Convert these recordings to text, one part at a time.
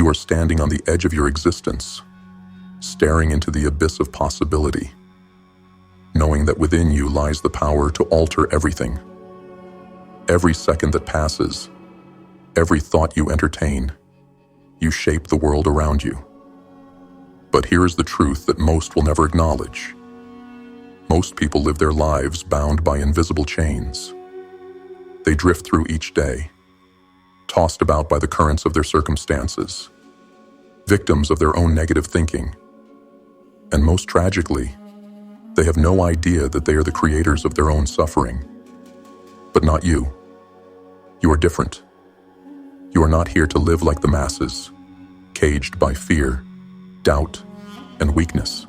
You are standing on the edge of your existence, staring into the abyss of possibility, knowing that within you lies the power to alter everything. Every second that passes, every thought you entertain, you shape the world around you. But here is the truth that most will never acknowledge. Most people live their lives bound by invisible chains. They drift through each day, tossed about by the currents of their circumstances, victims of their own negative thinking. And most tragically, they have no idea that they are the creators of their own suffering. But not you. You are different. You are not here to live like the masses, caged by fear, doubt, and weakness.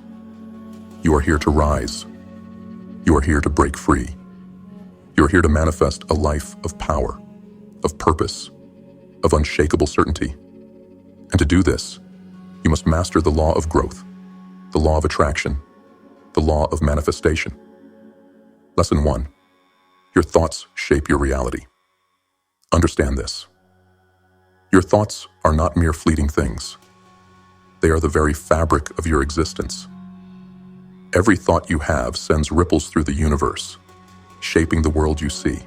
You are here to rise. You are here to break free. You are here to manifest a life of power, of purpose, of unshakable certainty. And to do this, you must master the law of growth, the law of attraction, the law of manifestation. Lesson 1. Your thoughts shape your reality. Understand this. Your thoughts are not mere fleeting things. They are the very fabric of your existence. Every thought you have sends ripples through the universe, shaping the world you see.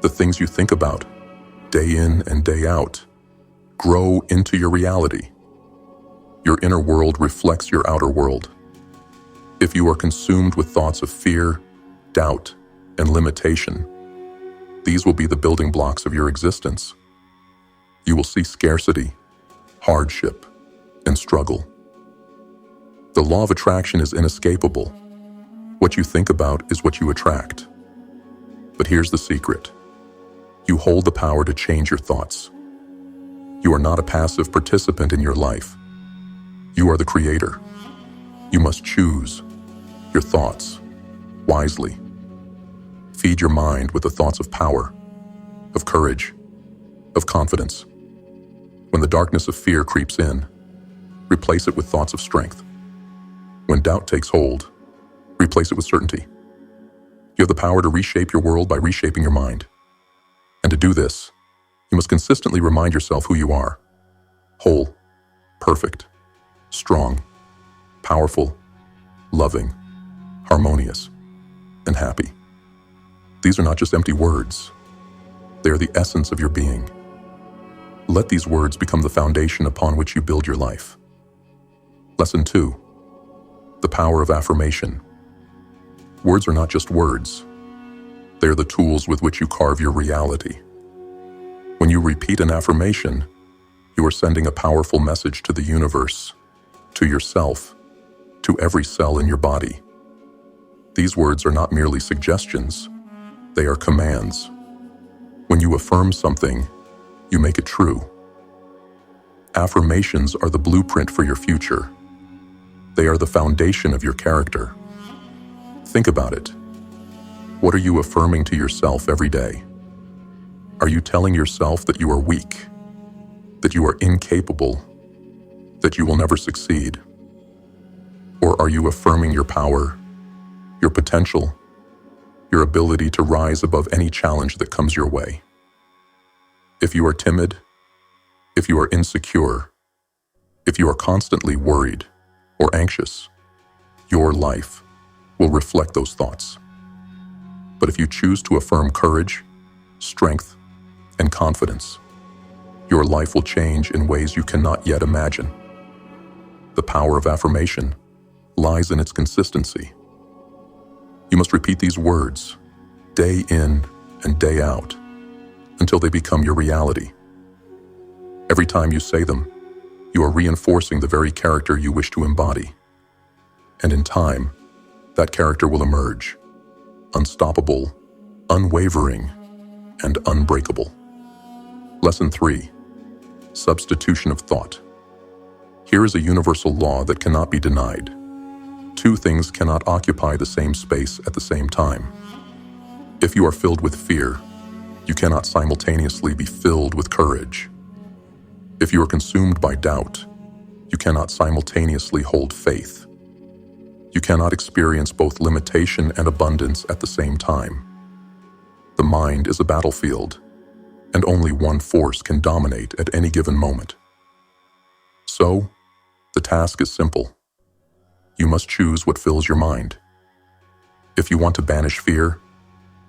The things you think about, day in and day out, grow into your reality. Your inner world reflects your outer world. If you are consumed with thoughts of fear, doubt, and limitation, these will be the building blocks of your existence. You will see scarcity, hardship, and struggle. The law of attraction is inescapable. What you think about is what you attract. But here's the secret. You hold the power to change your thoughts. You are not a passive participant in your life. You are the creator. You must choose your thoughts wisely. Feed your mind with the thoughts of power, of courage, of confidence. When the darkness of fear creeps in, replace it with thoughts of strength. When doubt takes hold, replace it with certainty. You have the power to reshape your world by reshaping your mind. And to do this, you must consistently remind yourself who you are. Whole, perfect, strong, powerful, loving, harmonious, and happy. These are not just empty words. They are the essence of your being. Let these words become the foundation upon which you build your life. Lesson 2. The power of affirmation. Words are not just words. They are the tools with which you carve your reality. When you repeat an affirmation, you are sending a powerful message to the universe, to yourself, to every cell in your body. These words are not merely suggestions. They are commands. When you affirm something, you make it true. Affirmations are the blueprint for your future. They are the foundation of your character. Think about it. What are you affirming to yourself every day? Are you telling yourself that you are weak, that you are incapable, that you will never succeed? Or are you affirming your power, your potential, your ability to rise above any challenge that comes your way? If you are timid, if you are insecure, if you are constantly worried or anxious, your life will reflect those thoughts. But if you choose to affirm courage, strength, and confidence, your life will change in ways you cannot yet imagine. The power of affirmation lies in its consistency. You must repeat these words day in and day out until they become your reality. Every time you say them, you are reinforcing the very character you wish to embody. And in time, that character will emerge, unstoppable, unwavering, and unbreakable. Lesson 3. Substitution of thought. Here is a universal law that cannot be denied. Two things cannot occupy the same space at the same time. If you are filled with fear, you cannot simultaneously be filled with courage. If you are consumed by doubt, you cannot simultaneously hold faith. You cannot experience both limitation and abundance at the same time. The mind is a battlefield, and only one force can dominate at any given moment. So, the task is simple. You must choose what fills your mind. If you want to banish fear,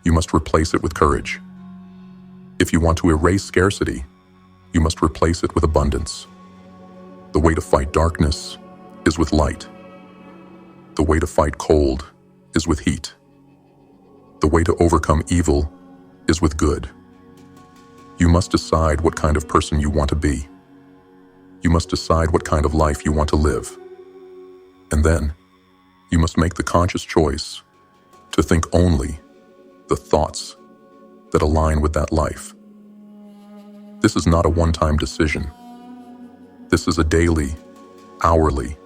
you must replace it with courage. If you want to erase scarcity, you must replace it with abundance. The way to fight darkness is with light. The way to fight cold is with heat. The way to overcome evil is with good. You must decide what kind of person you want to be. You must decide what kind of life you want to live. And then, you must make the conscious choice to think only the thoughts that align with that life. This is not a one-time decision. This is a daily, hourly,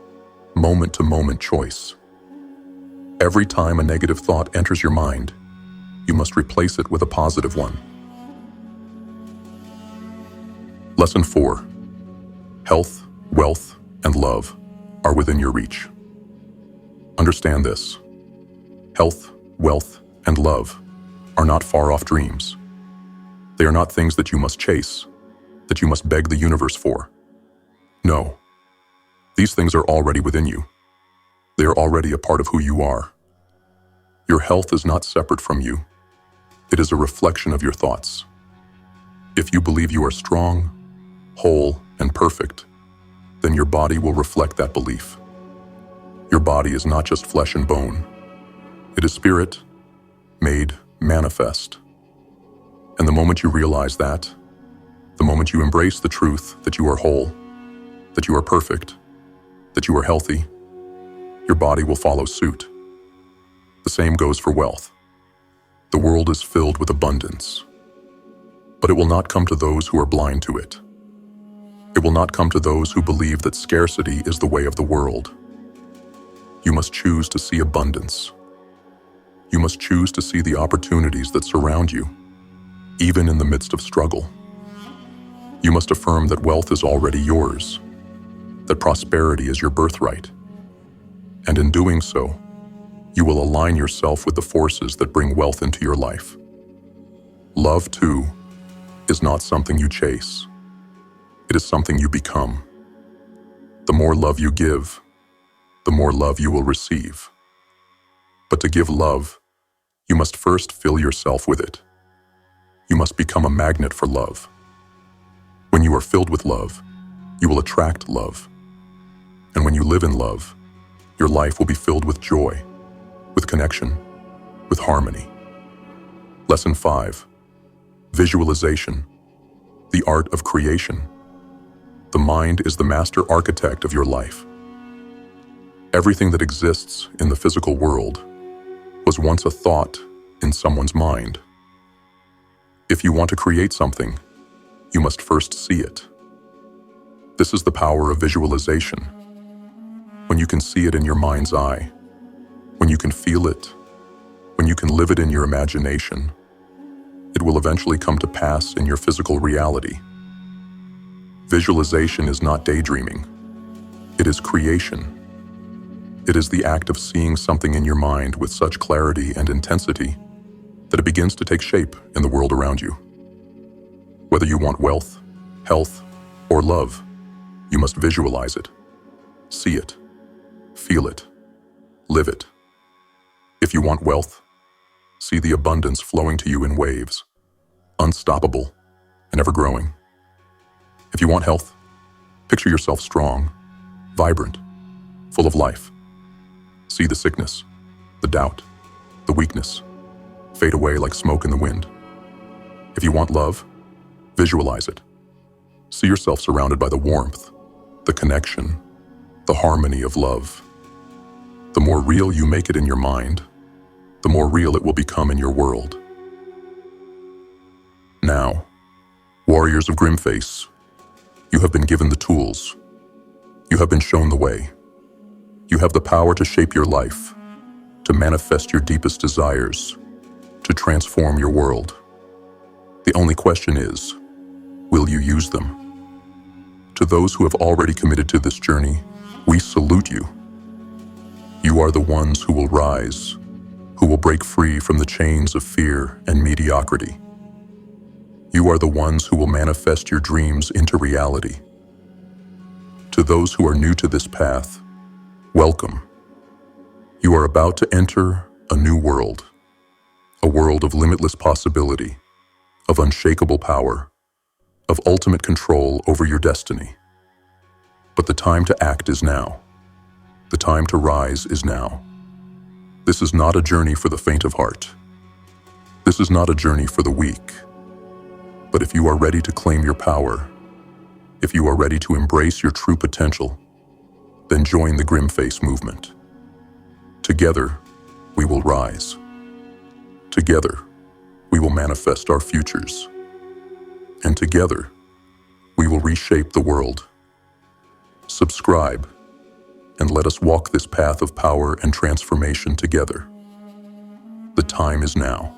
moment-to-moment choice. Every time a negative thought enters your mind, you must replace it with a positive one. Lesson 4. Health, wealth, and love are within your reach. Understand this. Health, wealth, and love are not far-off dreams. They are not things that you must chase, that you must beg the universe for. No. These things are already within you. They are already a part of who you are. Your health is not separate from you. It is a reflection of your thoughts. If you believe you are strong, whole, and perfect, then your body will reflect that belief. Your body is not just flesh and bone. It is spirit, made manifest. And the moment you realize that, the moment you embrace the truth that you are whole, that you are perfect, that you are healthy, your body will follow suit. The same goes for wealth. The world is filled with abundance, but it will not come to those who are blind to it. It will not come to those who believe that scarcity is the way of the world. You must choose to see abundance. You must choose to see the opportunities that surround you, even in the midst of struggle. You must affirm that wealth is already yours, that prosperity is your birthright. And in doing so, you will align yourself with the forces that bring wealth into your life. Love, too, is not something you chase. It is something you become. The more love you give, the more love you will receive. But to give love, you must first fill yourself with it. You must become a magnet for love. When you are filled with love, you will attract love. And when you live in love, your life will be filled with joy, with connection, with harmony. Lesson 5. Visualization, the art of creation. The mind is the master architect of your life. Everything that exists in the physical world was once a thought in someone's mind. If you want to create something, you must first see it. This is the power of visualization. When you can see it in your mind's eye, when you can feel it, when you can live it in your imagination, it will eventually come to pass in your physical reality. Visualization is not daydreaming. It is creation. It is the act of seeing something in your mind with such clarity and intensity that it begins to take shape in the world around you. Whether you want wealth, health, or love, you must visualize it, see it, feel it, live it. If you want wealth, see the abundance flowing to you in waves, unstoppable and ever growing. If you want health, picture yourself strong, vibrant, full of life. See the sickness, the doubt, the weakness fade away like smoke in the wind. If you want love, visualize it. See yourself surrounded by the warmth, the connection, the harmony of love. The more real you make it in your mind, the more real it will become in your world. Now, warriors of GrimFace, you have been given the tools. You have been shown the way. You have the power to shape your life, to manifest your deepest desires, to transform your world. The only question is, will you use them? To those who have already committed to this journey, we salute you. You are the ones who will rise, who will break free from the chains of fear and mediocrity. You are the ones who will manifest your dreams into reality. To those who are new to this path, welcome. You are about to enter a new world, a world of limitless possibility, of unshakable power, of ultimate control over your destiny. But the time to act is now. The time to rise is now. This is not a journey for the faint of heart. This is not a journey for the weak. But if you are ready to claim your power, if you are ready to embrace your true potential, then join the GrimFace movement. Together, we will rise. Together, we will manifest our futures. And together, we will reshape the world. Subscribe, and let us walk this path of power and transformation together. The time is now.